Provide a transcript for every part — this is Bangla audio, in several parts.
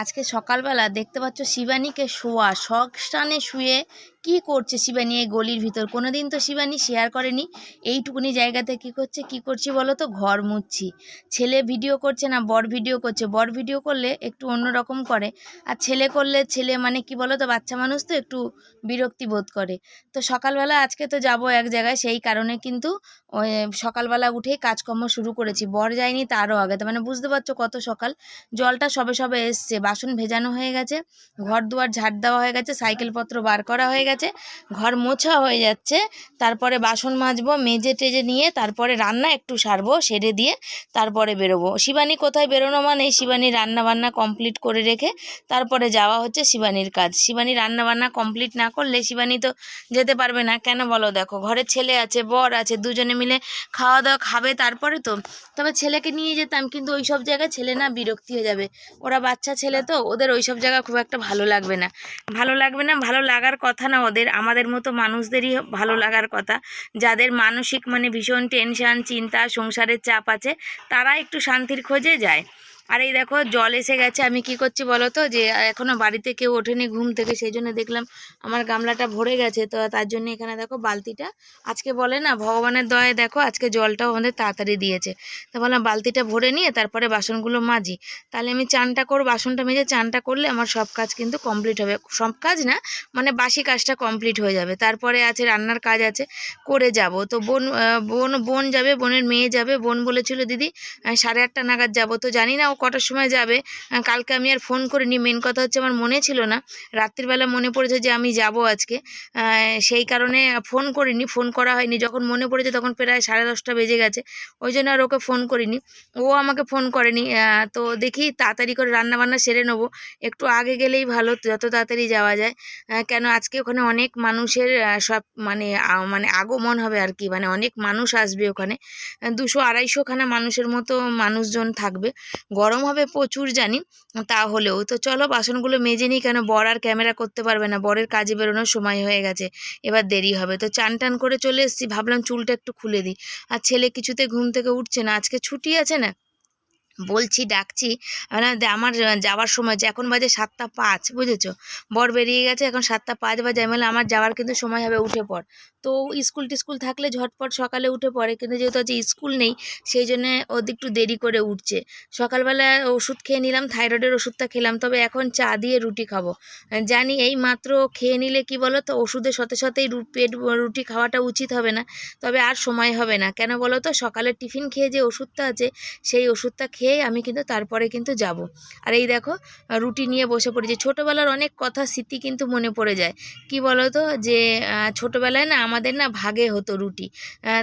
আজকে সকালবেলা দেখতে পাচ্ছ শিবানীকে শোয়া শখস্থানে শুয়ে কি করছে শিবানী এই গলির ভিতর। কোনোদিন তো শিবানী শেয়ার করেনি এইটুকুনি জায়গাতে কি করছি বলো তো, ঘর মুছছি। ছেলে ভিডিও করছে না, বর ভিডিও করছে। বর ভিডিও করলে একটু অন্যরকম করে, আর ছেলে করলে ছেলে মানে কি বলো তো, বাচ্চা মানুষ তো একটু বিরক্তি বোধ করে। তো সকালবেলা আজকে তো যাব এক জায়গায়, সেই কারণে কিন্তু ওই সকালবেলা উঠেই কাজকর্ম শুরু করেছি। বর যায়নি তারও আগে, তার মানে বুঝতে পারছো কত সকাল। জলটা সবে সবে এসছে, বাসন ভেজানো হয়ে গেছে, ঘর দুয়ার ঝাড় দেওয়া হয়ে গেছে, সাইকেলপত্র বার করা হয়ে গেছে, ঘর মোছা হয়ে যাচ্ছে। তারপরে বাসন মাজবো, মেজে টেজে নিয়ে তারপরে রান্না একটু সারবো, সেরে দিয়ে তারপরে বেরোবো। শিবানী কোথায় বেরোনো মানে শিবানী রান্না বান্না কমপ্লিট করে রেখে তারপরে যাওয়া হচ্ছে শিবানীর কাজ। শিবানী রান্না বান্না কমপ্লিট না করলে শিবানী তো যেতে পারবে না। কেন বলো, দেখো ঘরে ছেলে আছে, বর আছে, দুজনে মিলে খাওয়া দাওয়া খাবে তারপরে তো। তবে ছেলেকে নিয়ে যেতাম, কিন্তু ওই সব জায়গায় ছেলে না বিরক্তি হয়ে যাবে। ওরা বাচ্চা ছেলে তো, ওদের ওই সব জায়গা খুব একটা ভালো লাগবে না। ভালো লাগার কথা না ওদের, আমাদের মতো মানুষদেরই ভালো লাগার কথা। যাদের মানসিক মানে ভীষণ টেনশন, চিন্তা, সংসারের চাপ আছে, তারা একটু শান্তির খোঁজে যায়। আর এই দেখো জল এসে গেছে। আমি কি করছি বলো তো, যে এখনও বাড়িতে কেউ ওঠেনি ঘুম থেকে, সেই জন্য দেখলাম আমার গামলাটা ভরে গেছে। তো তার জন্য এখানে দেখো বালতিটা, আজকে বলে না ভগবানের দয়ায় দেখো আজকে জলটাও আমাদের তাড়াতাড়ি দিয়েছে। তা বললাম বালতিটা ভরে নিয়ে তারপরে বাসনগুলো মাজি, তাহলে আমি চানটা করব। বাসনটা মেজে চানটা করলে আমার সব কাজ কিন্তু কমপ্লিট হবে। সব কাজ না, মানে বাসি কাজটা কমপ্লিট হয়ে যাবে। তারপরে আছে রান্নার কাজ আছে, করে যাব। তো বোন যাবে, বোনের মেয়ে যাবে। বোন বলেছিল দিদি 8:30 নাগাদ যাব। তো জানি না ও কটার সময় যাবে। কালকে আমি আর ফোন করিনি, মেন কথা হচ্ছে আমার মনে ছিল না। রাত্রিবেলা মনে পড়েছে যে আমি যাব আজকে, সেই কারণে ফোন করিনি, ফোন করা হয়নি। যখন মনে পড়েছে তখন প্রায় 10:30 বেজে গেছে, ওই জন্য আর ওকে ফোন করিনি, ও আমাকে ফোন করেনি। তো দেখি তাড়াতাড়ি করে রান্নাবান্না সেরে নেবো। একটু আগে গেলেই ভালো, যত তাড়াতাড়ি যাওয়া যায়। কেন আজকে ওখানে অনেক মানুষের সব মানে আগমন হবে আর কি, মানে অনেক মানুষ আসবে ওখানে। 200-250খানা মানুষের মতো মানুষজন থাকবে। গরম হবে প্রচুর জানি, তাহলেও তো চলো বাসনগুলো মেজে নিই। কেন বর আর ক্যামেরা করতে পারবে না, বরের কাজে বেরোনোর সময় হয়ে গেছে, এবার দেরি হবে। তো চান টান করে চলে এসেছি, ভাবলাম চুলটা একটু খুলে দিই। আর ছেলে কিছুতে ঘুম থেকে উঠছে না, আজকে ছুটি আছে না, বলছি ডাকছি। আমার যাওয়ার সময় যে এখন বাজে 7:05, বুঝেছো? বর বেরিয়ে গেছে, এখন 7:05 বাজে। মানে আমার যাওয়ার কিন্তু সময় হবে, উঠে পড়। তো স্কুল টিস্কুল থাকলে ঝটপট সকালে উঠে পড়ে, কিন্তু যেহেতু আজ স্কুল নেই সেই জন্যে ওদের একটু দেরি করে উঠছে। সকালবেলা ওষুধ খেয়ে নিলাম, থাইরয়েডের ওষুধটা খেলাম, তবে এখন চা দিয়ে রুটি খাবো। জানি এই মাত্র খেয়ে নিলে কি বলো তো, ওষুধের সাথে সাথেই পেট রুটি খাওয়াটা উচিত হবে না, তবে আর সময় হবে না। কেন বলো তো, সকালের টিফিন খেয়ে যে ওষুধটা আছে সেই ওষুধটা খেয়ে আমি কিন্তু তারপরে কিন্তু যাব। আর এই দেখো রুটি নিয়ে বসে পড়েছি। ছোটোবেলার অনেক কথা স্মৃতি কিন্তু মনে পড়ে যায়। কি বলো তো, যে ছোটোবেলায় না আমাদের না ভাগে হতো রুটি,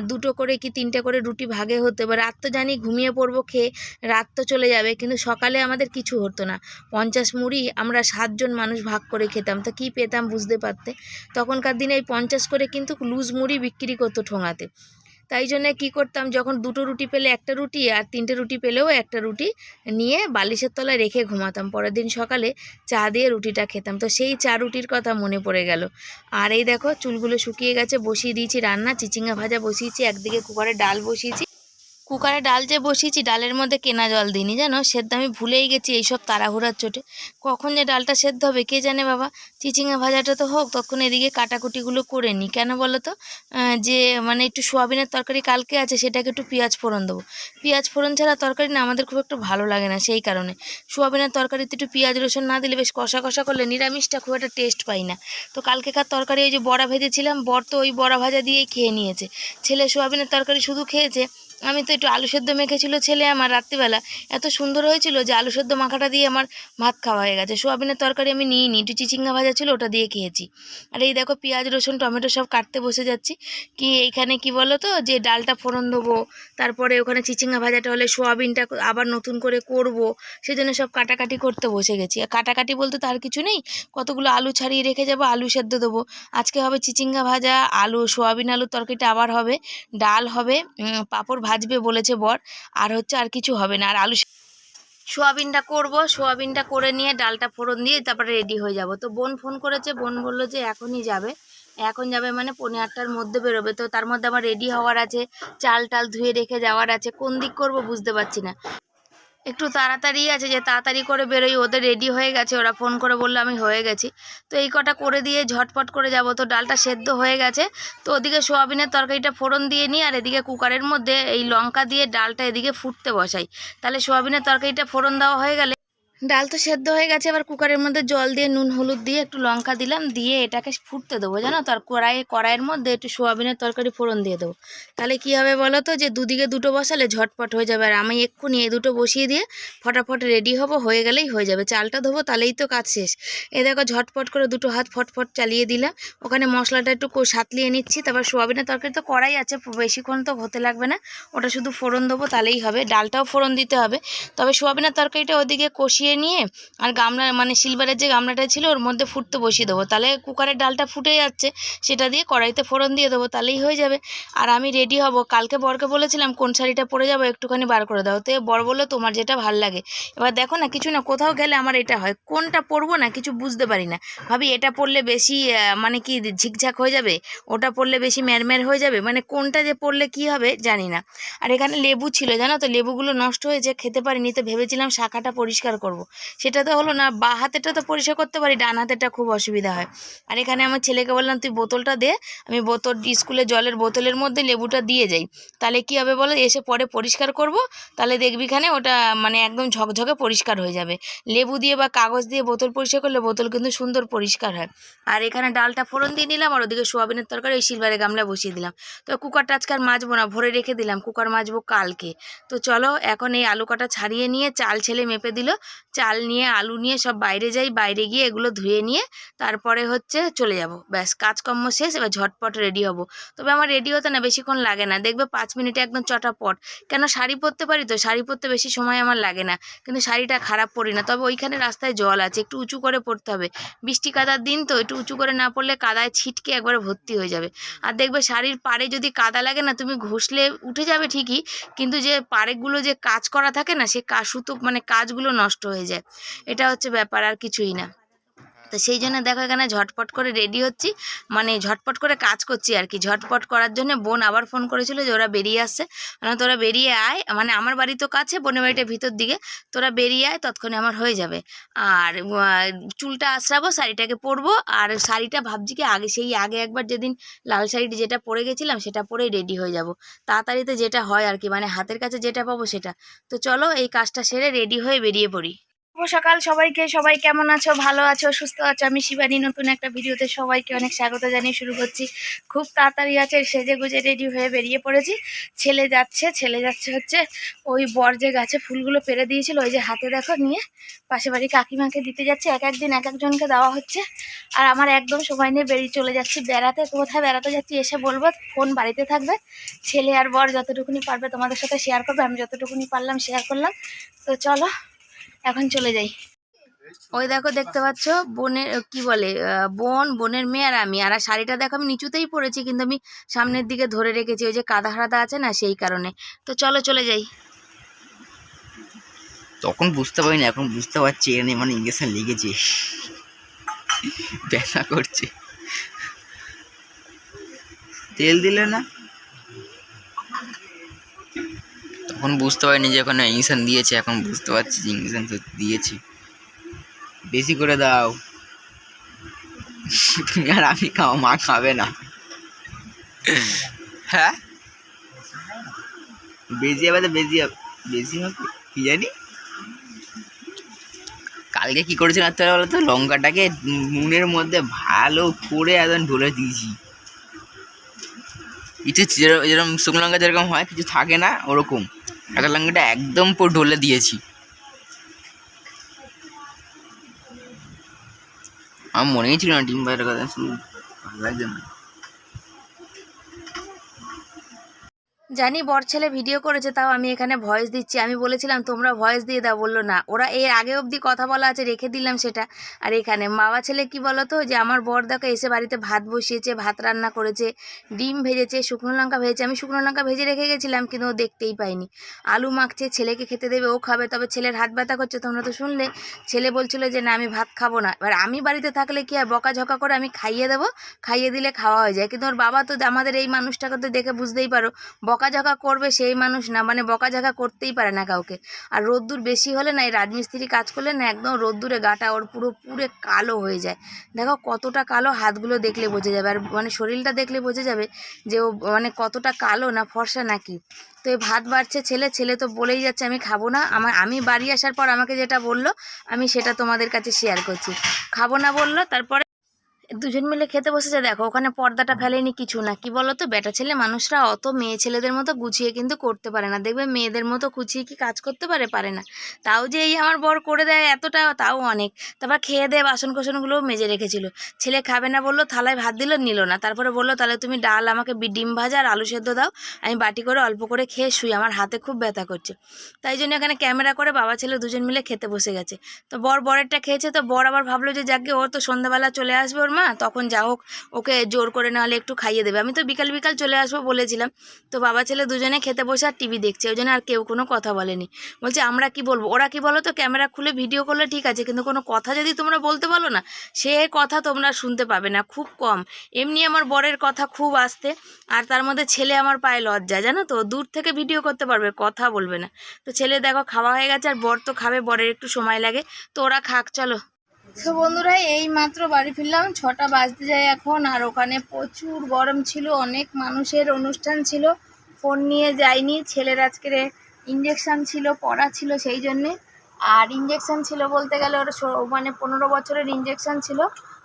2টো করে কি 3টে করে রুটি ভাগে হতো। এবার রাত তো জানি ঘুমিয়ে পড়বো খেয়ে, রাত তো চলে যাবে, কিন্তু সকালে আমাদের কিছু হতো না। 50 মুড়ি আমরা 7জন মানুষ ভাগ করে খেতাম, তো কী পেতাম বুঝতে পারতে। তখনকার দিনে এই 50 করে কিন্তু লুজ মুড়ি বিক্রি করতো ঠোঙাতে। তাই জন্যে কী করতাম, যখন 2টো রুটি পেলে একটা রুটি, আর 3টে রুটি পেলেও একটা রুটি নিয়ে বালিশের তলায় রেখে ঘুমাতাম। পরের দিন সকালে চা দিয়ে রুটিটা খেতাম। তো সেই চা রুটির কথা মনে পড়ে গেল। আর এই দেখো চুলগুলো শুকিয়ে গেছে, বসিয়ে দিয়েছি রান্না। চিচিঙ্গা ভাজা বসিয়েছি, একদিকে কুকারে ডাল বসিয়েছি। কুকারে ডাল যে বসিয়েছি, ডালের মধ্যে কেনা জল দিইনি জানো, সেদ্ধ আমি ভুলেই গেছি এইসব তাড়াহুড়ার চোটে। কখন যে ডালটা সেদ্ধ হবে কে জানে বাবা। চিচিঙ্গা ভাজাটা তো হোক, তখন এদিকে কাটাকুটিগুলো করে নিই। কেন বলো তো, যে মানে একটু সোয়াবিনের তরকারি কালকে আছে, সেটাকে একটু পেঁয়াজ ফোড়ন দেবো। পেঁয়াজ ফোড়ন ছাড়া তরকারি না আমাদের খুব একটু ভালো লাগে না, সেই কারণে সোয়াবিনের তরকারিতে একটু পেঁয়াজ রসুন না দিলে, বেশ কষা কষা করলে নিরামিষটা খুব একটা টেস্ট পাই না। তো কালকেকার তরকারি ওই যে বড়া ভেজেছিলাম, বর তো ওই বড়া ভাজা দিয়েই খেয়ে নিয়েছে। ছেলে সোয়াবিনের তরকারি শুধু খেয়েছে। আমি তো একটু আলু সেদ্ধ মেখেছিল ছেলে আমার রাত্রিবেলা, এত সুন্দর হয়েছিল যে আলু সেদ্ধ মাখাটা দিয়ে আমার ভাত খাওয়া হয়ে গেছে। সোয়াবিনের তরকারি আমি নিইনি, একটু চিচিঙ্গা ভাজা ছিল ওটা দিয়ে খেয়েছি। আর এই দেখো পেঁয়াজ রসুন টমেটো সব কাটতে বসে যাচ্ছি। কি এইখানে কি বলো তো, যে ডালটা ফোড়ন দেবো, তারপরে ওখানে চিচিঙ্গা ভাজাটা হলে সোয়াবিনটা আবার নতুন করে করব, সেই জন্য সব কাটাকাটি করতে বসে গেছি। আর কাটাকাটি বলতে তো আর কিছু নেই, কতগুলো আলু ছাড়িয়ে রেখে যাবো, আলু সেদ্ধ দেবো। আজকে হবে চিচিঙ্গা ভাজা, আলু সোয়াবিন আলুর তরকারিটা আবার হবে, ডাল হবে, পাঁপড় ভাজবে বলেছে বর, আর হচ্ছে আর কিছু হবে না। আর আলু সোয়াবিনটা করব, সোয়াবিনটা করে নিয়ে ডালটা ফোড়ন দিয়ে তারপরে রেডি হয়ে যাব। তো বোন ফোন করেছে, বোন বললো যে এখনই যাবে। এখন যাবে মানে 7:45-র মধ্যে বেরোবে। তো তার মধ্যে আমার রেডি হওয়ার আছে, চাল টাল ধুয়ে রেখে যাওয়ার আছে, কোন দিক করব বুঝতে পারছি না। একটু তাড়াতাড়ি আছে যে তাড়াতাড়ি করে বেরোই, ওদের রেডি হয়ে গেছে, ওরা ফোন করে বললো আমি হয়ে গেছি। তো এই কটা করে দিয়ে ঝটপট করে যাব। তো ডালটা সেদ্ধ হয়ে গেছে, তো ওদিকে সোয়াবিনের তরকারিটা ফোড়ন দিয়ে নিই, আর এদিকে কুকারের মধ্যে এই লঙ্কা দিয়ে ডালটা এদিকে ফুটতে বসাই। তাহলে সোয়াবিনের তরকারিটা ফোড়ন দেওয়া হয়ে গেলে ডাল তো সেদ্ধ হয়ে গেছে। এবার কুকারের মধ্যে জল দিয়ে নুন হলুদ দিয়ে একটু লঙ্কা দিলাম, দিয়ে এটাকে ফুটতে দেবো জানো তো। আর কড়াইয়ের মধ্যে একটু সোয়াবিনের তরকারি ফোড়ন দিয়ে দেবো। তাহলে কি হবে বলো তো, যে দুদিকে দুটো বসালে ঝটপট হয়ে যাবে। আর আমি এক্ষুনি এই দুটো বসিয়ে দিয়ে ফটাফট রেডি হব, হয়ে গেলেই হয়ে যাবে। চালটা ধোবো, তাহলেই তো কাজ শেষ। এ দেখো ঝটপট করে দুটো হাত ফটফট চালিয়ে দিলাম। ওখানে মশলাটা একটু সাঁতলিয়ে নিচ্ছি। তারপর সোয়াবিনের তরকারি তো কড়াই আছে, বেশিক্ষণ তো হতে লাগবে না, ওটা শুধু ফোড়ন দেবো তাহলেই হবে। ডালটাও ফোড়ন দিতে হবে। তবে সোয়াবিনের তরকারিটা ওদিকে কষিয়ে নিয়ে আর গামলা মানে সিলভারের যে গামলাটা ছিল ওর মধ্যে ফুটতে বসিয়ে দেবো। তাহলে কুকারের ডালটা ফুটে যাচ্ছে, সেটা দিয়ে কড়াইতে ফোড়ন দিয়ে দেবো, তাহলেই হয়ে যাবে। আর আমি রেডি হব। কালকে বরকে বলেছিলাম কোন শাড়িটা পরে যাবো একটুখানি বার করে দাও, তো বর বললো তোমার যেটা ভাল লাগে। এবার দেখো না, কিছু না, কোথাও গেলে আমার এটা হয়, কোনটা পরবো না কিছু বুঝতে পারি না। ভাবি এটা পরলে বেশি মানে কি ঝিকঝাক হয়ে যাবে, ওটা পরলে বেশি ম্যারম্যার হয়ে যাবে, মানে কোনটা যে পরলে কি হবে জানি না। আর এখানে লেবু ছিল জানো তো, লেবুগুলো নষ্ট হয়েছে, খেতে পারিনি। তো ভেবেছিলাম শাখাটা পরিষ্কার করব, সেটা তো হলো না। বা হাতেরটা তো পরিষ্কার করতে পারি, ডান হাতেরটা খুব অসুবিধা হয়। আর এখানে আমার ছেলেকে বললাম তুই বোতলটা দে, আমি স্কুলে জলের বোতলের মধ্যে লেবুটা দিয়ে যাই। তাহলে কি হবে বলো, এসে পরে পরিষ্কার করব, তাহলে দেখবি এখানে ওটা মানে একদম ঝকঝকে পরিষ্কার হয়ে যাবে। লেবু দিয়ে বা কাগজ দিয়ে বোতল পরিষ্কার করলে বোতল কিন্তু সুন্দর পরিষ্কার হয়। আর এখানে ডালটা ফোড়ন দিয়ে নিলাম, আর ওদিকে সোয়াবিনের তরকারি ওই সিলভারের গামলা বসিয়ে দিলাম। তো কুকারটা আজকে আর মাজবো না, ভরে রেখে দিলাম, কুকার মাজবো কালকে। তো চলো এখন এই আলু কটা ছাড়িয়ে নিয়ে, চাল ছেলে মেপে দিল, চাল নিয়ে আলু নিয়ে সব বাইরে যাই, বাইরে গিয়ে এগুলো ধুয়ে নিয়ে তারপরে হচ্ছে চলে যাব। ব্যাস কাজকর্ম শেষ, এবার ঝটপট রেডি হব। তবে আমার রেডি হতে না বেশিক্ষণ লাগে না, দেখবে 5 মিনিটে একদম চটাপট। কেন শাড়ি পরতে পারি তো, শাড়ি পরতে বেশি সময় আমার লাগে না, কিন্তু শাড়িটা খারাপ পরি না। তবে ওইখানে রাস্তায় জল আছে, একটু উঁচু করে পরতে হবে, বৃষ্টি কাদার দিন তো, একটু উঁচু করে না পড়লে কাদায় ছিটকে একবারে ভর্তি হয়ে যাবে। আর দেখবে শাড়ির পাড়ে যদি কাদা লাগে না, তুমি ঘষলে উঠে যাবে ঠিকই, কিন্তু যে পাড়েগুলো যে কাজ করা থাকে না, সে সুতো মানে কাজগুলো নষ্ট হয়ে যায়। এটা হচ্ছে ব্যাপার, আর কিছুই না। তো সেই জন্য দেখো এখানে ঝটপট করে রেডি হচ্ছি, মানে ঝটপট করে কাজ করছি আর কি। ঝটপট করার জন্য বোন আবার ফোন করেছিল যে ওরা বেরিয়ে আসছে, মানে তোরা বেরিয়ে আয়, মানে আমার বাড়ি তো কাছে, বোনের বাড়িটা ভিতর দিকে, তোরা বেরিয়ে আয়, তৎক্ষণে আমার হয়ে যাবে। আর চুলটা আঁচড়াবো, শাড়িটাকে পরবো। আর শাড়িটা ভাবছি কি আগে একবার যেদিন লাল শাড়িটি যেটা পরে গেছিলাম সেটা পরেই রেডি হয়ে যাব, তাড়াতাড়িতে যেটা হয় আর কি, মানে হাতের কাছে যেটা পাবো সেটা। তো চলো এই কাজটা সেরে রেডি হয়ে বেরিয়ে পড়ি। শুভ সকাল সবাইকে, সবাই কেমন আছো, ভালো আছো, সুস্থ আছো? আমি শিবানী, নতুন একটা ভিডিওতে সবাইকে অনেক স্বাগত জানিয়ে শুরু করছি। খুব তাড়াতাড়ি আছে, সেজে গুজে রেডি হয়ে বেরিয়ে পড়েছি। ছেলে যাচ্ছে হচ্ছে ওই বর যে গাছে ফুলগুলো পেরে দিয়েছিল, ওই যে হাতে দেখো নিয়ে পাশে বাড়ি কাকিমাকে দিতে যাচ্ছে। এক একদিন এক একজনকে দেওয়া হচ্ছে। আর আমার একদম সময় নিয়ে বেরিয়ে চলে যাচ্ছি বেড়াতে। কোথায় বেড়াতে যাচ্ছি এসে বলবো, ফোন বাড়িতে থাকবে। ছেলে আর বর যতটুকুনি পারবে তোমাদের সাথে শেয়ার করবে, আমি যতটুকুনি পারলাম শেয়ার করলাম। তো চলো এখন চলে যাই। ওই দেখো দেখতে পাচ্ছ বোনের কি বলে বোনের মেয়ে আর আমি। আর শাড়িটা দেখো আমি নিচুতেই পরেছি, কিন্তু আমি সামনের দিকে ধরে রেখেছি, ওই যে কাদা হারাদা আছে না, সেই কারণে। তো চলো চলে যাই। তখন বুঝতে পারিনি, এখন বুঝতে পারছি এখানে মানে ইঞ্জেকশন লেগেছে, ব্যথা করছে। তেল দিলে না, তখন বুঝতে পারিনি যে ওখানে ইঞ্জেকশন দিয়েছে, এখন বুঝতে পারছি যে ইঞ্জেকশন তো দিয়েছি। বেশি করে দাও, তুমি আর আমি খাও, মা খাবে না। হ্যাঁ বেশি হবে তো বেশি হবে কি জানি। কালকে কি করেছিলাম তাহলে বলো তো, লঙ্কাটাকে নুনের মধ্যে ভালো করে একদম ঢলে দিয়েছি। কিছু যেরকম শুকনো লঙ্কা যেরকম হয় কিছু থাকে না, ওরকম একটা লঙ্কাটা একদম পুরো ঢলে দিয়েছি। আমার মনেই ছিল না ডিম ভাজার কথা, শুধু ভালো লাগছে না। জানি বর ছেলে ভিডিও করেছে, তাও আমি এখানে ভয়েস দিচ্ছি। আমি বলেছিলাম তোমরা ভয়েস দিয়ে দাও, বললো না। ওরা এর আগে অবধি কথা বলা আছে, রেখে দিলাম সেটা। আর এখানে বাবা ছেলে কি বলো তো, যে আমার বর দেখো এসে বাড়িতে ভাত বসিয়েছে, ভাত রান্না করেছে, ডিম ভেজেছে, শুকনো লঙ্কা ভেজেছে। আমি শুকনো লঙ্কা ভেজে রেখে গেছিলাম, কিন্তু ও দেখতেই পাইনি। আলু মাখছে, ছেলেকে খেতে দেবে, ও খাবে। তবে ছেলের হাত ব্যথা করছে, তোমরা তো শুনলে। ছেলে বলছিল যে না আমি ভাত খাবো না। এবার আমি বাড়িতে থাকলে কি আর বকাঝকা করে আমি খাইয়ে দেবো, খাইয়ে দিলে খাওয়া হয়ে যায়। কিন্তু ওর বাবা তো আমাদের এই মানুষটাকে তো দেখে বুঝতেই পারো, বকা বকাঝকা করবে সেই মানুষ না, মানে বকাঝকা করতেই পারে না কাউকে। আর রোদ্দুর বেশি হলে না, এই রাজমিস্ত্রি কাজ করলে না একদম রোদ্দুরে গাটা ওর পুরে কালো হয়ে যায়। দেখো কতটা কালো, হাতগুলো দেখলে বোঝা যাবে, আর মানে শরীরটা দেখলে বোঝা যাবে যে ও মানে কতটা কালো না ফর্সা নাকি। তো এই ভাত বাড়ছে ছেলে তো বলেই যাচ্ছে আমি খাবো না। আমি বাড়ি আসার পর আমাকে যেটা বললো আমি সেটা তোমাদের কাছে শেয়ার করছি। খাবো না বললো, তারপরে দুজন মিলে খেতে বসেছে। দেখো ওখানে পর্দাটা ফেলেনি কিছু না। কি বলো তো, বেটা ছেলে মানুষরা অত মেয়ে ছেলেদের মতো গুছিয়ে কিন্তু করতে পারে না। দেখবে মেয়েদের মতো গুছিয়ে কি কাজ করতে পারে না। তাও যে এই আমার বর করে দেয় এতটা, তাও অনেক। তারপর খেয়ে দেয়ে বাসন কোসনগুলোও মেজে রেখেছিল। ছেলে খাবে না বললো, থালায় ভাত দিল, নিল না। তারপরে বললো তাহলে তুমি ডাল আমাকে ডিম ভাজা আর আলু সেদ্ধ দাও, আমি বাটি করে অল্প করে খেয়ে শুই, আমার হাতে খুব ব্যথা করছে। তাই জন্য এখানে ক্যামেরা করে বাবা ছেলে দুজন মিলে খেতে বসে গেছে। তো বরেরটা খেয়েছে, তো বর আবার ভাবলো যে যাকে ও তো সন্ধ্যাবেলা চলে আসবে ওর মা, তখন যা হোক ওকে জোর করে নাহলে একটু খাইয়ে দেবে। আমি তো বিকাল চলে আসবো বলেছিলাম। তো বাবা ছেলে দুজনে খেতে বসে আর টিভি দেখছে, ওই জন্য আর কেউ কোনো কথা বলেনি। বলছে আমরা কি বলবো, ওরা কি বলো তো, ক্যামেরা খুলে ভিডিও করলে ঠিক আছে, কিন্তু কোনো কথা যদি তোমরা বলতে বলো না, সে কথা তোমরা শুনতে পাবে না, খুব কম। এমনি আমার বরের কথা খুব আস্তে, আর তার মধ্যে ছেলে আমার পায়ে লজ্জা, জানো তো, দূর থেকে ভিডিও করতে পারবে, কথা বলবে না। তো ছেলে দেখো খাওয়া হয়ে গেছে, আর বর তো খাবে, বরের একটু সময় লাগে, তো ওরা খাক, চলো। তো বন্ধুরা এই মাত্র বাড়ি ফিরলাম, 6টা বাজতে যায় এখন। আর ওখানে প্রচুর গরম ছিল, অনেক মানুষের অনুষ্ঠান ছিল, ফোন নিয়ে যাইনি। ছেলের আজকের ইঞ্জেকশান ছিল, পড়া ছিল সেই জন্যে। আর ইঞ্জেকশান ছিল বলতে গেলে ওর মানে 15 বছরের ইঞ্জেকশান ছিল।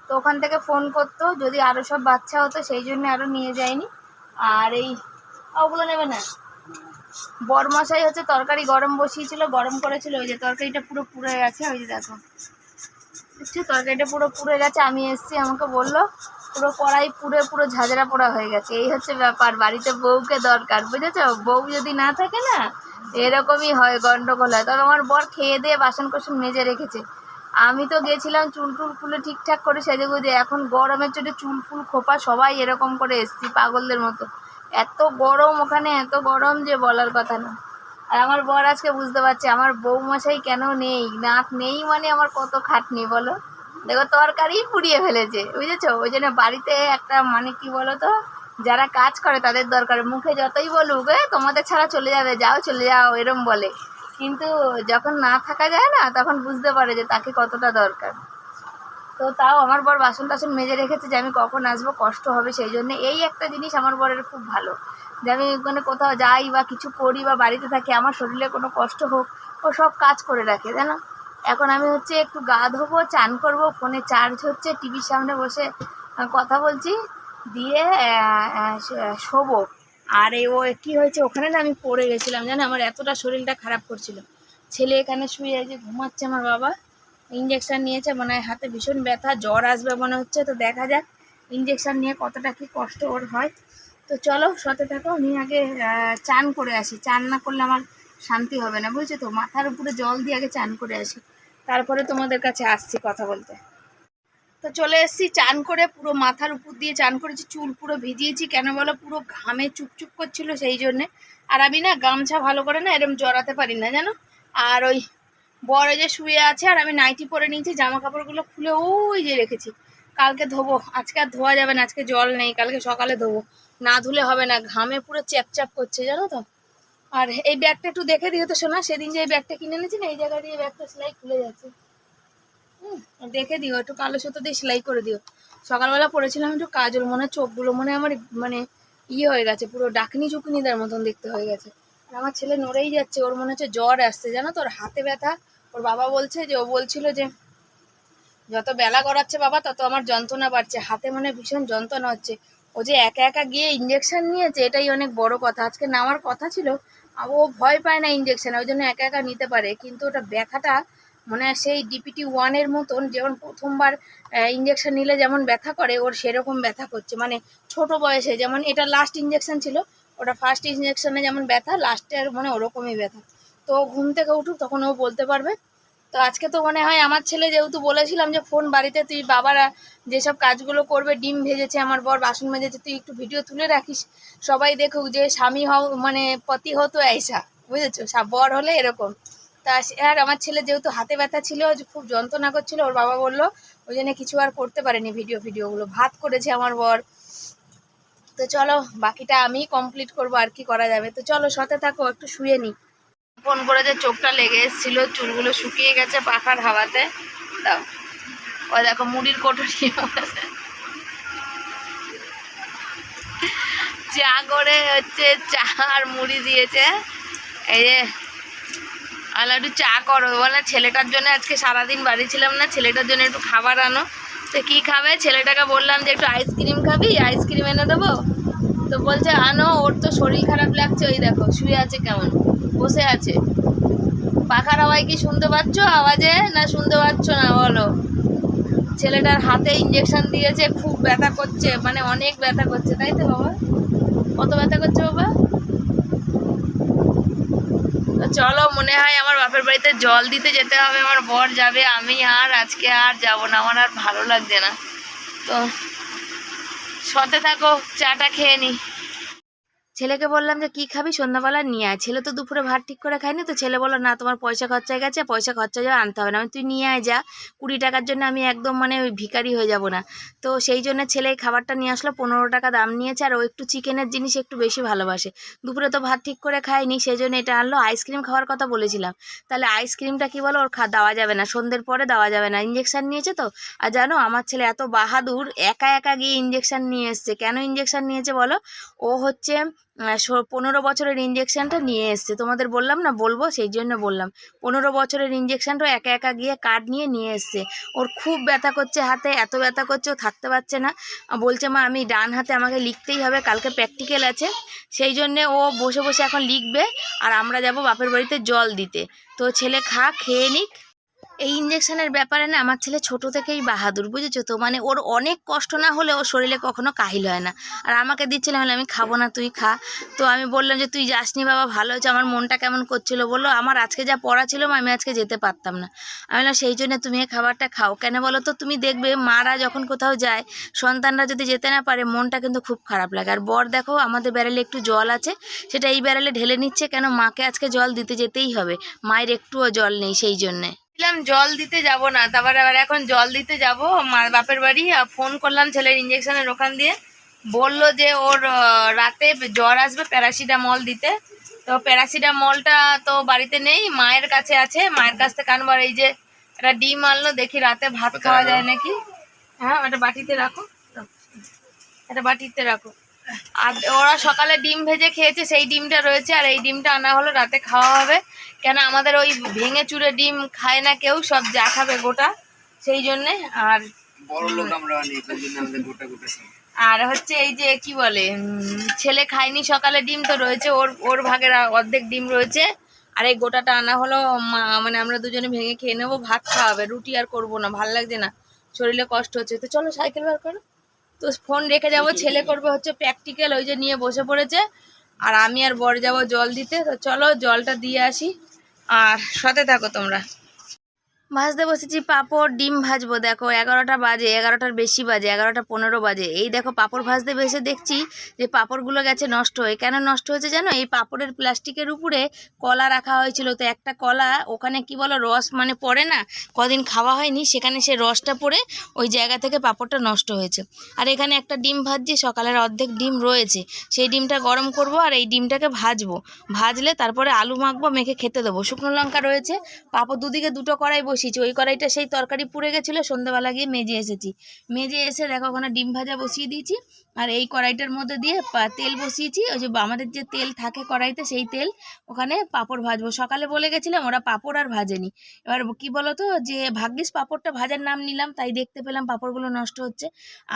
তো ওখান থেকে ফোন করতো যদি আরও সব বাচ্চা হতো, সেই জন্য আরও নিয়ে যায়নি। আর এই ওগুলো নেবে না। বরমশাই হচ্ছে তরকারি গরম বসিয়েছিল, গরম করেছিল, ওই যে তরকারিটা পুরো পুড়ে গেছে, ওই যে দেখো তরকারিটা পুরো পুড়ে গেছে। আমি এসছি, আমাকে বললো পুরো কড়াই পুরো ঝাঁঝরা পোড়া হয়ে গেছে। এই হচ্ছে ব্যাপার, বাড়িতে বউকে দরকার, বুঝেছো? বউ যদি না থাকে না এরকমই হয়, গন্ডগোল হয়। তবে আমার বর খেয়ে দিয়ে বাসন কোসন মেজে রেখেছে। আমি তো গেছিলাম চুল খুলে ঠিকঠাক করে সেজে গুজে, এখন গরমের চোটে চুল খোপা সবাই এরকম করে এসছি পাগলদের মতো। এত গরম ওখানে, এত গরম যে বলার কথা না। আর আমার বর আজকে বুঝতে পারছে আমার বউমশাই কেন নেই, নাক নেই, মানে আমার কত খাটনি বলো। দেখো তরকারি পুড়িয়ে ফেলেছে, বুঝেছো? ওই জন্য বাড়িতে একটা মানে কি বলো তো, যারা কাজ করে তাদের দরকার। মুখে যতই বলুক তোমাদের ছাড়া চলে যাবে, যাও চলে যাও এরম বলে, কিন্তু যখন না থাকা যায় না তখন বুঝতে পারে যে তাকে কতটা দরকার। তো তাও আমার বর বাসন টাসন মেজে রেখেছে যে আমি কখন আসবো, কষ্ট হবে সেই জন্য। এই একটা জিনিস আমার বরের খুব ভালো, যে আমি মানে কোথাও যাই বা কিছু করি বা বাড়িতে থাকি, আমার শরীরে কোনো কষ্ট হোক, ও সব কাজ করে রাখে, জানো। এখন আমি হচ্ছে একটু গা ধোবো, চান করবো, ফোনে চার্জ হচ্ছে, টিভির সামনে বসে কথা বলছি, দিয়ে শোবো। আর ও কী হয়েছে ওখানে না, আমি পড়ে গেছিলাম, জানো, আমার এতটা শরীরটা খারাপ করছিল। ছেলে এখানে শুয়ে আছে, ঘুমাচ্ছে আমার বাবা, ইঞ্জেকশান নিয়েছে, মনে হয় হাতে ভীষণ ব্যথা, জ্বর আসবে মনে হচ্ছে। তো দেখা যাক ইঞ্জেকশান নিয়ে কতটা কি কষ্ট ওর হয়। তো চলো সাথে থাকো, আমি আগে চান করে আসি। চান না করলে আমার শান্তি হবে না, বুঝছো তো। মাথার উপরে জল দিয়ে আগে চান করে আসি, তারপরে তোমাদের কাছে আসছি কথা বলতে। তো চলে এসেছি, চান করে পুরো মাথার উপর দিয়ে চান করেছি, চুল পুরো ভিজিয়েছি, কেন বলো পুরো ঘামে চুপচুপ করছিল সেই জন্যে। আর আমি না গামছা ভালো করে না এরম জড়াতে পারি না, জানো। আর ওই বড় যে শুয়ে আছে, আর আমি নাইটি পরে নিয়েছি, জামা কাপড়গুলো খুলে ওই যে রেখেছি, কালকে ধোবো। আজকে আর ধোয়া যাবে না, আজকে জল নেই, কালকে সকালে ধোবো, না ধুলে হবে না, ঘামে পুরো চ্যাপচ্যাপ করছে, জানো তো। আর এই ব্যাগটা একটু দেখে দিও তো শোনা, সেদিন যে এই ব্যাগটা কিনে এনেছি না, এই জায়গা দিয়ে ব্যাগটা সেলাই খুলে যাচ্ছে, দেখে দিও, একটু কালো সুতো দিয়ে সেলাই করে দিও। সকালবেলা পরেছিলাম একটু কাজল, মনে চোখগুলো মনে আমার মানে হয়ে গেছে, পুরো ডাকনি চুকনিদের মতন দেখতে হয়ে গেছে। আর আমার ছেলে নড়েই যাচ্ছে, ওর মনে হচ্ছে জ্বর আসছে, জানো তো, ওর হাতে ব্যথা। ওর বাবা বলছে যে, ও বলছিল যে যত বেলা গড়াচ্ছে বাবা তত আমার যন্ত্রণা বাড়ছে, হাতে মনে ভীষণ যন্ত্রণা হচ্ছে। ও যে একা একা গিয়ে ইঞ্জেকশন নিয়েছে, এটাই অনেক বড় কথা। আজকে নেওয়ার কথা ছিল, ও ভয় পায় না ইঞ্জেকশন, ওই জন্য একা একা নিতে পারে, কিন্তু ওটা ব্যথাটা মনে হয় সেই DPT-1 মতন, যেমন প্রথমবার ইঞ্জেকশন নিলে যেমন ব্যথা করে, ওর সেরকম ব্যথা করছে, মানে ছোট বয়সে। যেমন এটা লাস্ট ইঞ্জেকশন ছিল, ওটা ফার্স্ট ইঞ্জেকশনে যেমন ব্যথা, লাস্টের মানে ওরকমই ব্যথা। তো ঘুম থেকে উঠুক তখন ও বলতে পারবে। তো আজকে তো মনে হয় আমার ছেলে, যেহেতু বলেছিলাম যে ফোন বাড়িতে তুই বাবারা যেসব কাজগুলো করবে, ডিম ভেজেছে আমার বর, বাসন মেজেছে, তুই একটু ভিডিও তুলে রাখিস, সবাই দেখুক যে স্বামী হও মানে পতি হতো ऐसा, বুঝেছো, বর হলে এরকম। তা আর আমার ছেলে যেহেতু হাতে ব্যথা ছিল, খুব যন্ত্রণা করছিল, ওর বাবা বললো, ওই জন্য কিছু আর করতে পারেনি ভিডিওগুলো। ভাত করেছে আমার বর, তো তো চলো বাকিটা আমি কমপ্লিট করবো, আর কি করা যাবে। তো চলো সাথে থাকো, একটু শুয়ে নি। ফোন করে যে চোখটা লেগে এসেছিল, চুলগুলো শুকিয়ে গেছে পাখার হাওয়াতে। দাও, ও দেখো মুড়ির কোটো নিয়ে বসেছে। চা করে হচ্ছে চা আর মুড়ি দিয়েছে। এই যে আলো একটু চা করো, বলে ছেলেটার জন্য আজকে সারাদিন বাড়ি ছিলাম না, ছেলেটার জন্য একটু খাবার আনো। তো কী খাবে, ছেলেটাকে বললাম যে একটু আইসক্রিম খাবি, আইসক্রিম এনে দেবো। তো বলছে আনো, ওর তো শরীর খারাপ লাগছে, ওই দেখো শুয়ে আছে কেমন, বসে আছে। পাখার হাওয়ায় কি শুনতে পাচ্ছ আওয়াজে, না শুনতে পাচ্ছ না বলো? ছেলেটার হাতে ইঞ্জেকশন দিয়েছে, খুব ব্যথা করছে, মানে অনেক ব্যথা করছে, তাই তো বাবা? কত ব্যথা করছে বাবা? তো চলো, মনে হয় আমার বাপের বাড়িতে জল দিতে যেতে হবে, আমার বর যাবে, আমি আর আজকে আর যাবো না, আমার আর ভালো লাগছে না। তো সাথে থাকো, চাটা খেয়ে নি। ছেলেকে বললাম যে কী খাবি, সন্ধ্যাবেলা নিয়ে আয়। ছেলে তো দুপুরে ভাত ঠিক করে খায়নি, তো ছেলে বললো না তোমার পয়সা খরচা হয়ে গেছে, পয়সা খরচা যাওয়া আনতে হবে না, আমি তুই নিয়ে আয় যা, 20 টাকার জন্য আমি একদম মানে ওই ভিখারি হয়ে যাব না। তো সেই জন্য ছেলে এই খাবারটা নিয়ে আসলো, 15 টাকা দাম নিয়েছে, আর ও একটু চিকেনের জিনিস একটু বেশি ভালোবাসে। দুপুরে তো ভাত ঠিক করে খায়নি, সেই জন্য এটা আনলো। আইসক্রিম খাওয়ার কথা বলেছিলাম, তাহলে আইসক্রিমটা কি বলো, ওর দেওয়া যাবে না, সন্ধ্যের পরে দেওয়া যাবে না, ইঞ্জেকশন নিয়েছে তো। আর জানো আমার ছেলে এত বাহাদুর, একা একা গিয়ে ইঞ্জেকশন নিয়ে এসছে। কেন ইঞ্জেকশন নিয়েছে বলো? ও হচ্ছে 15 বছরের ইঞ্জেকশনটা নিয়ে এসছে, তোমাদের বললাম না বলবো, সেই জন্য বললাম। 15 বছরের ইঞ্জেকশনটা একা একা গিয়ে কার্ড নিয়ে এসছে। ওর খুব ব্যথা করছে হাতে, এত ব্যথা করছে ও থাকতে পারছে না। বলছে মা আমি ডান হাতে, আমাকে লিখতেই হবে, কালকে প্র্যাকটিক্যাল আছে, সেই জন্যে ও বসে বসে এখন লিখবে, আর আমরা যাব বাপের বাড়িতে জল দিতে। তো ছেলে খেয়ে নিক। এই ইঞ্জেকশনের ব্যাপারে না আমার ছেলে ছোট থেকেই বাহাদুর, বুঝেছো তো, মানে ওর অনেক কষ্ট না হলে ওর শরীরে কখনো কাহিল হয় না। আর আমাকে দিচ্ছিলাম, আমি খাবো না, তুই খা। তো আমি বললাম যে তুই যাসনি বাবা, ভালো হয়েছে। আমার মনটা কেমন করছিল, বললো আমার আজকে যা পড়া ছিল আমি আজকে যেতে পারতাম না। আমি বললাম সেই জন্য তুমি এই খাবারটা খাও। কেন বলো তো, তুমি দেখবে মারা যখন কোথাও যায়, সন্তানরা যদি যেতে না পারে, মনটা কিন্তু খুব খারাপ লাগে। আর বর দেখো আমাদের ব্যারেলে একটু জল আছে, সেটা এই ব্যারেলে ঢেলে নিচ্ছে, কেন মাকে আজকে জল দিতে যেতেই হবে, মায়ের একটুও জল নেই, সেই জন্যে জল দিতে যাব না। তারপরে আবার এখন জল দিতে যাব মার বাপের বাড়ি। ফোন করলাম ছেলের ইঞ্জেকশনের ওখান দিয়ে, বলল যে ওর রাতে জ্বর আসবে, প্যারাসিটামল দিতে। তো প্যারাসিটামলটা তো বাড়িতে নেই, মায়ের কাছে আছে, মায়ের কাছ থেকে আনবার। এই যে একটা ডিম আনলো, দেখি রাতে ভাত খাওয়া যায় নাকি। হ্যাঁ, একটা বাটিতে রাখো, একটা বাটিতে রাখো। আর ওরা সকালে ডিম ভেজে খেয়েছে, সেই ডিমটা রয়েছে, আর এই ডিমটা আনা হলো, রাতে খাওয়া হবে। কেন আমাদের ওই ভেঙে চুরে ডিম খায় না কেউ, সব যা খাবে গোটা, সেই জন্যে। আর বড় লোক আমরা অনেক, ওই জন্য আমাদের গোটা গোটা আর হচ্ছে এই যে কি বলে, ছেলে খায়নি সকালে ডিম, তো রয়েছে ওর ওর ভাগের অর্ধেক ডিম রয়েছে, আর এই গোটাটা আনা হলো। মানে আমরা দুজনে ভেঙে খেয়ে নেবো, ভাত খাওয়া হবে, রুটি আর করবো না, ভাল লাগছে না, শরীরে কষ্ট হচ্ছে। তো চলো সাইকেল বার করো। তো ফোন রেখে যাবো, ছেলে করবে হচ্ছে প্র্যাকটিক্যাল, ওই যে নিয়ে বসে পড়েছে, আর আমি আর বর যাবো জল দিতে। তো চলো জলটা দিয়ে আসি, আর সাথে থাকো তোমরা। ভাজতে বসেছি পাঁপড়, ডিম ভাজবো। দেখো 11টা বাজে, 11টার বেশি বাজে, 11টা 15 বাজে। এই দেখো পাঁপড় ভাজতে বেসে দেখছি যে পাঁপড়গুলো গেছে নষ্ট হয়ে। কেন নষ্ট হয়েছে জানো? এই পাঁপড়ের প্লাস্টিকের উপরে কলা রাখা হয়েছিল, তো একটা কলা ওখানে কি বলো রস মানে পড়ে না, কদিন খাওয়া হয়নি, সেখানে সে রসটা পড়ে ওই জায়গা থেকে পাঁপড়টা নষ্ট হয়েছে। আর এখানে একটা ডিম ভাজছি, সকালের অর্ধেক ডিম রয়েছে, সেই ডিমটা গরম করব, আর এই ডিমটাকে ভাজবো। ভাজলে তারপরে আলু মাখবো, মেখে খেতে দেবো। শুকনো লঙ্কা রয়েছে, পাঁপড় দুদিকে দুটো কড়াই বসিয়েছি। ওই কড়াইটা সেই তরকারি পুড়ে গেছিলো, সন্ধ্যাবেলা গিয়ে মেজে এসেছি। মেজে এসে দেখো ওখানে ডিম ভাজা বসিয়ে দিয়েছি, আর এই কড়াইটার মধ্যে দিয়ে তেল বসিয়েছি। ওই যে আমাদের যে তেল থাকে কড়াইতে, সেই তেল, ওখানে পাঁপড় ভাজবো। সকালে বলে গেছিলাম, ওরা পাঁপড় আর ভাজেনি। এবার কি বলো তো, যে ভাগ্যিস পাঁপড়টা ভাজার নাম নিলাম, তাই দেখতে পেলাম পাঁপড়গুলো নষ্ট হচ্ছে।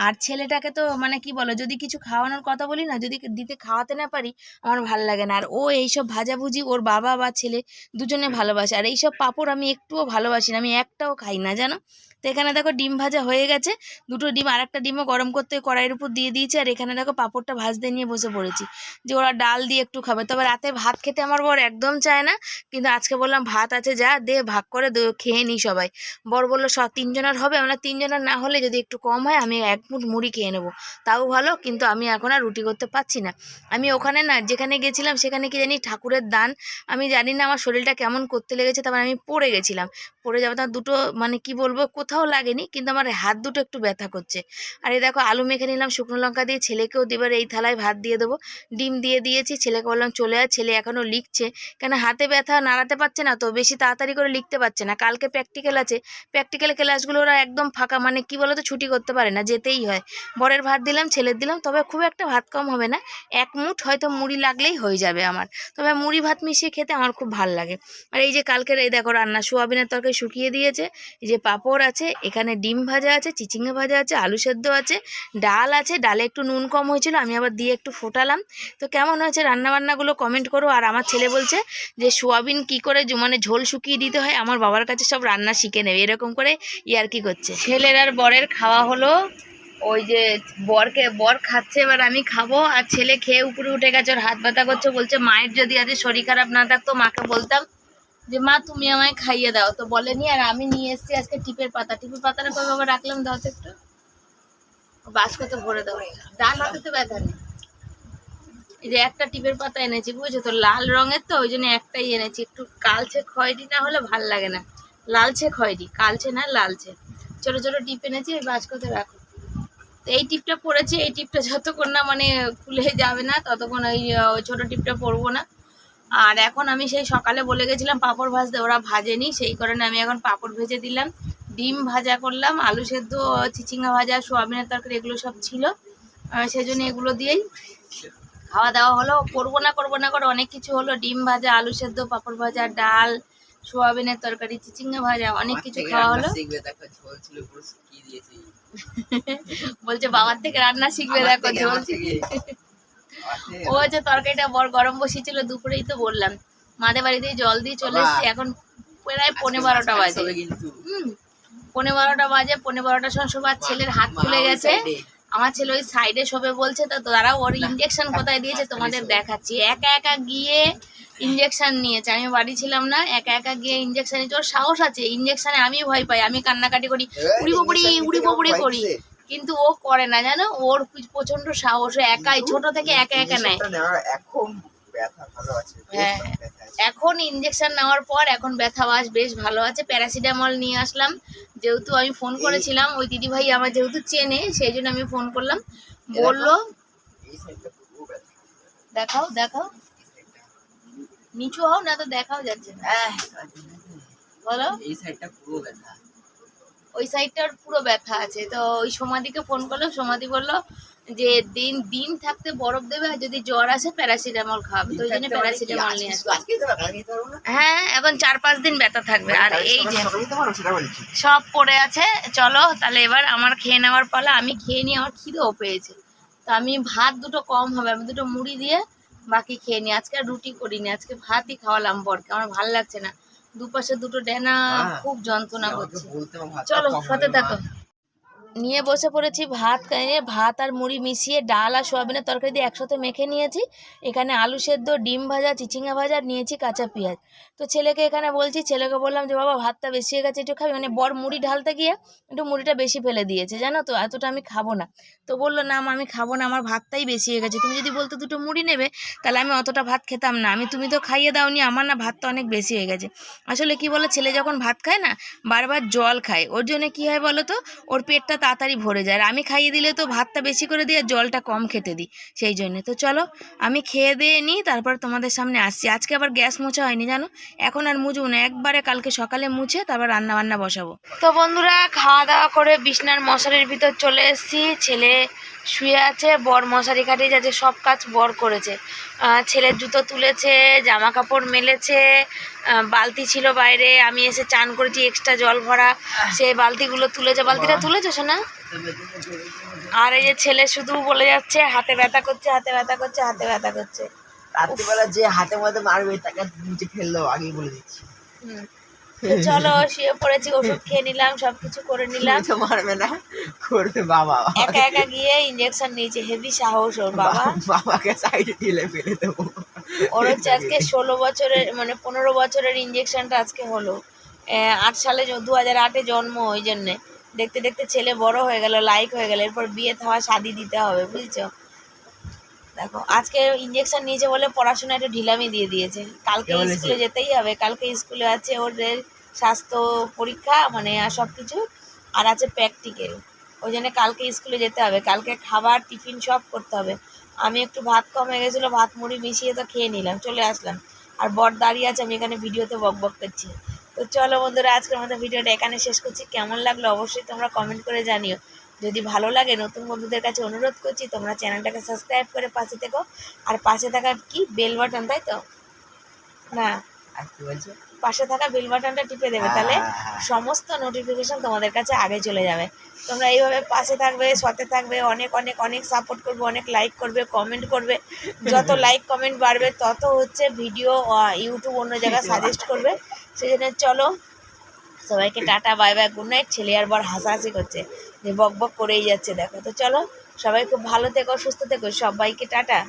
আর ছেলেটাকে তো মানে কি বলো, যদি কিছু খাওয়ানোর কথা বলি না, যদি দিতে খাওয়াতে না পারি, আমার ভাল লাগে না। আর ও এইসব ভাজাভুজি ওর বাবা বা ছেলে দুজনে ভালোবাসে, আর এইসব পাঁপড় আমি একটুও ভালোবাসি না, আমি একটাও খাই না জানো। তো এখানে দেখো ডিম ভাজা হয়ে গেছে, দুটো ডিম, আর একটা ডিমও গরম করতে কড়াইয়ের উপর দিয়ে দিয়েছি। আর এখানে দেখো পাঁপড়টা ভাজতে নিয়ে বসে পড়েছি, যে ওরা ডাল দিয়ে একটু খাবে। তবে রাতে ভাত খেতে আমার বর একদম চায় না, কিন্তু আজকে বললাম ভাত আছে, যা দে ভাগ করে খেয়ে নিই সবাই। বর বললো 3 জনের হবে, আমরা 3 জনের না হলে যদি একটু কম হয় আমি 1 মুঠ মুড়ি খেয়ে নেবো, তাও ভালো। কিন্তু আমি এখন আর রুটি করতে পারছি না। আমি ওখানে না, যেখানে গেছিলাম সেখানে কি জানি ঠাকুরের দান, আমি জানি না আমার শরীরটা কেমন করতে লেগেছে, তারপর আমি পড়ে গেছিলাম। পড়ে যাবো, তার দুটো মানে কি বলবো, কোথাও কোথাও লাগেনি, কিন্তু আমার হাত দুটো একটু ব্যথা করছে। আর এই দেখো আলু মেখে নিলাম শুকনো লঙ্কা দিয়ে, ছেলেকেও দেবার এই থালায় ভাত দিয়ে দেবো। ডিম দিয়ে দিয়েছি, ছেলেকে বললাম চলে আয়, ছেলে এখনও লিখছে, কেন হাতে ব্যথা, নাড়াতে পারছে না তো, বেশি তাড়াতাড়ি করে লিখতে পারছে না। কালকে প্র্যাকটিক্যাল আছে, প্র্যাকটিক্যাল ক্লাসগুলো ওরা একদম ফাঁকা, মানে কি বলো তো, ছুটি করতে পারে না, যেতেই হয়। বরের ভাত দিলাম, ছেলের দিলাম, তবে খুব একটা ভাত কম হবে না, এক মুঠ হয়তো মুড়ি লাগলেই হয়ে যাবে আমার। তবে মুড়ি ভাত মিশিয়ে খেতে আমার খুব ভালো লাগে। আর এই যে কালকের এই দেখো রান্না, সোয়াবিনের তরকারি শুকিয়ে দিয়েছে, এই যে পাঁপড় আছে, এখানে ডিম ভাজা আছে, চিচিঙ্গা ভাজা আছে, আলু সেদ্ধ আছে, ডাল আছে, ডালে একটু নুন কম হয়েছিল, আমি আবার দিয়ে একটু ফোটালাম। তো কেমন হয়েছে রান্নাবান্নাগুলো কমেন্ট করো। আর আমার ছেলে বলছে যে সোয়াবিন কি করে মানে ঝোল শুকিয়ে দিতে হয়, আমার বাবার কাছে সব রান্না শিখে নেবে, এরকম করে ইয়ার্কি করছে। ছেলের আর বরের খাওয়া হলো, ওই যে বর খাচ্ছে, এবার আমি খাবো। আর ছেলে খেয়ে উপরে উঠে গেছে, ওর হাত ব্যথা করছে, বলছে মায়ের যদি আজ শরীর খারাপ না থাকতো মাকে বলতাম যে মা তুমি আমায় খাইয়ে দাও, তো বলেনি। আর আমি নিয়ে এসেছি আজকে টিপের পাতা, টিপের পাতাটা কই বাবা রাখলাম, দাও তো একটু, বাস্কতে ভরে দাও, ডাল হাতে তো ব্যথা নেই। এই যে একটা টিপের পাতা এনেছি, বুঝছো তো, লাল রঙের তো, ওই জন্য একটাই এনেছি, একটু কালচে খয়েরি না হলে ভাল লাগে না, লালচে খয়েরি, কালচে না লালচে, ছোট ছোট টিপ এনেছি, ওই বাস্কতে রাখো। তো এই টিপটা পড়েছি, এই টিপটা যতক্ষণ না মানে খুলে যাবে না ততক্ষণ ওই ছোট টিপটা পরবো না। আর এখন আমি সেই সকালে বলে গেছিলাম পাঁপড় ভাজতে, ওরা ভাজেনি, সেই কারণে আমি এখন পাঁপড় ভেজে দিলাম, ডিম ভাজা করলাম, আলু সেদ্ধ, চিচিঙ্গা ভাজা, সোয়াবিনের তরকারি, এগুলো সব ছিল, সেই জন্য এগুলো দিয়েই খাওয়া দাওয়া হলো। করবো না করে অনেক কিছু হলো, ডিম ভাজা, আলু সেদ্ধ, পাঁপড় ভাজা, ডাল, সোয়াবিনের তরকারি, চিচিঙ্গা ভাজা, অনেক কিছু খাওয়া হলো। বলছে বাবার থেকে রান্না শিখবে, দেখো ঝোল। ও যে তরকারিটা বর গরম বসিয়েছিল দুপুরেই, তো বললাম মাদের বাড়িতে জল দিয়ে চলে এসেছি, এখন প্রায় 12:15 বাজে। 12:15 বাজে, 12:15টার সময় সবার ছেলের হাত খুলে গেছে, আমার ছেলে ওই সাইডে শোবে বলছে, তো তারা ওর ইঞ্জেকশন কোথায় দিয়েছে তোমাদের দেখাচ্ছি। একা একা গিয়ে ইঞ্জেকশন নিয়েছে, আমি বাড়ি ছিলাম না, একা একা গিয়ে ইঞ্জেকশন নিয়েছে। ওর সাহস আছে, ইঞ্জেকশনে আমি ভয় পাই, আমি কান্নাকাটি করি, উড়ি বপুড়ি করি, কিন্তু ও করে না, জানো, ওর প্রচন্ড সাহস, ও একাই ছোট থেকে একা একা নেয়। হ্যাঁ, এখন ইঞ্জেকশন নেওয়ার পর এখন ব্যথা বেশ ভালো আছে। প্যারাসিটামল নিয়ে আসলাম, যেহেতু আমি ফোন করেছিলাম, ওই দিদিভাই আমার যেহেতু চেনে, সেই জন্য আমি ফোন করলাম, বললো দেখাও দেখাও, নিচু হও না তো দেখাও যাচ্ছে না, বলো। এই সাইডটা পুরো ব্যথা, ওই সাইডটার পুরো ব্যথা আছে। তো ওই সমাধিকে ফোন করলো, সমাধি বললো যে দিন থাকতে বরফ দেবে, আর যদি জ্বর আসে প্যারাসিটামল খাওয়াবে, তো ওই জন্য প্যারাসিটামল নিয়ে আসবে। হ্যাঁ, এখন 4-5 দিন ব্যথা থাকবে। আর এই যে সব পড়ে আছে, চলো তাহলে এবার আমার খেয়ে নেওয়ার পালা, আমি খেয়ে নিয়ে আমার খিদেও পেয়েছে, তো আমি ভাত দুটো কম হবে, আমি দুটো মুড়ি দিয়ে বাকি খেয়ে নিই। আজকে আর রুটি করিনি, আজকে ভাতই খাওয়ালাম বরকে, আমার ভালো লাগছে না, দুপাশে দুটো ডেনা খুব যন্ত্রণা করছে। চলো সাথে থাকো। নিয়ে বসে পড়েছি ভাত, ভাত আর মুড়ি মিশিয়ে ডাল আর সোয়াবিনের তরকারি দিয়ে একসাথে মেখে নিয়েছি। এখানে আলু সেদ্ধ, ডিম ভাজা, চিচিঙ্গা ভাজা, নিয়েছি কাঁচা পেঁয়াজ। তো ছেলেকে এখানে বলছি, ছেলেকে বললাম যে বাবা ভাতটা বেশি হয়ে গেছে, একটু খাবি, মানে বর মুড়ি ঢালতে গিয়ে একটু মুড়িটা বেশি ফেলে দিয়েছে, জানো তো, এতটা আমি খাবো না। তো বললো না মা আমি খাবো না, আমার ভাতটাই বেশি হয়ে গেছে, তুমি যদি বলতো দুটো মুড়ি নেবে তাহলে আমি অতটা ভাত খেতাম না, তুমি তো খাইয়ে দাওনি, আমার না ভাতটা অনেক বেশি হয়ে গেছে। আসলে কি বলো, ছেলে যখন ভাত খায় না বারবার জল খায়, ওর জন্য কি হয় বলো তো, ওর পেটটা তাড়াতাড়ি ভরে যায়। আর আমি খাইয়ে দিলে তো ভাতটা বেশি করে দিই আর জলটা কম খেতে দিই, সেই জন্যে। তো চলো আমি খেয়ে দিয়ে নিই, তারপর তোমাদের সামনে আসছি। আজকে আবার গ্যাস মোছা হয়নি জানো, এখন আর মুছবো না, একবারে কালকে সকালে মুছে তারপর রান্না বান্না বসাবো। তো বন্ধুরা খাওয়া দাওয়া করে বিছনার মশারির ভিতর চলে এসেছি, ছেলে শুয়ে আছে, বর মশারি কাটিয়ে যাচ্ছে, সব কাজ বর করেছে। ছেলের জুতো তুলেছে, জামা কাপড় মেলেছে, বালতি ছিল বাইরে, আমি এসে চান করেছি এক্সট্রা জল ভরা, সেই বালতিগুলো তুলেছে, বালতিটা তুলেছে শোনা। আর এই যে ছেলে শুধু বলে যাচ্ছে হাতে ব্যথা করছে, হাতে ব্যথা করছে, হাতে ব্যথা করছে। রাত্রিবেলা যে হাতে মধ্যে মারবে তাকে নিচে ফেললো, আগেই বলে দিচ্ছি। চলো শুয়ে পড়েছি, ওষুধ খেয়ে নিলাম, সবকিছু করে নিলাম। মারবে না, করবে বাবা, একা একা গিয়ে ইঞ্জেকশন নিয়েছে, হেভি সাহস ওর। বাবাকে সাইডে ঠেলে ফেলে দেবো। ওর হচ্ছে আজকে 16 বছরের মানে 15 বছরের ইঞ্জেকশনটা আজকে হলো। 8 সালে 2008-এ জন্ম, ওই জন্যে দেখতে দেখতে ছেলে বড় হয়ে গেল, লাইক হয়ে গেল, এরপর বিয়ে থাওয়া শাদি দিতে হবে, বুঝছো। দেখো আজকে ইঞ্জেকশন নিয়েছে বলে পড়াশোনা একটু ঢিলামি দিয়ে দিয়েছে, কালকে স্কুলে যেতেই হবে, কালকে স্কুলে আছে ওদের স্বাস্থ্য পরীক্ষা মানে আর সব কিছু। আর আছে প্র্যাকটিক্যাল, ওই জন্য কালকে স্কুলে যেতে হবে, কালকে খাবার টিফিন সব করতে হবে। আমি একটু ভাত কম হয়ে গেছিলো, ভাত মুড়ি মিশিয়ে তো খেয়ে নিলাম, চলে আসলাম। আর বর দাঁড়িয়ে আছে, আমি এখানে ভিডিওতে বক বক করছি। তো চলো বন্ধুরা, আজকের মতো ভিডিওটা এখানে শেষ করছি। কেমন লাগলো অবশ্যই তোমরা কমেন্ট করে জানিও। যদি ভালো লাগে নতুন বন্ধুদের কাছে অনুরোধ করছি তোমরা চ্যানেলটাকে সাবস্ক্রাইব করে পাশে থেকো। আর পাশে থাকা কি বেল বাটন, তাই তো না, আর কি বলছো? পাশে থাকা বেল বাটনটা টিপে দেবে, তাহলে সমস্ত নোটিফিকেশন তোমাদের কাছে আগে চলে যাবে। তোমরা এইভাবে পাশে থাকবে, সাথে থাকবে, অনেক অনেক অনেক সাপোর্ট করবে, অনেক লাইক করবে, কমেন্ট করবে। যত লাইক কমেন্ট বাড়বে তত হচ্ছে ভিডিও ইউটিউব অন্য জায়গায় সাজেস্ট করবে। সেই জন্য চলো সবাইকে tata, bye bye, good night. ছেলে আর বর হাসাহাসি করছে যে বক বক করেই যাচ্ছে দেখো। তো চলো সবাই খুব ভালো থেকো, সুস্থ থেকো, সবাইকে টাটা।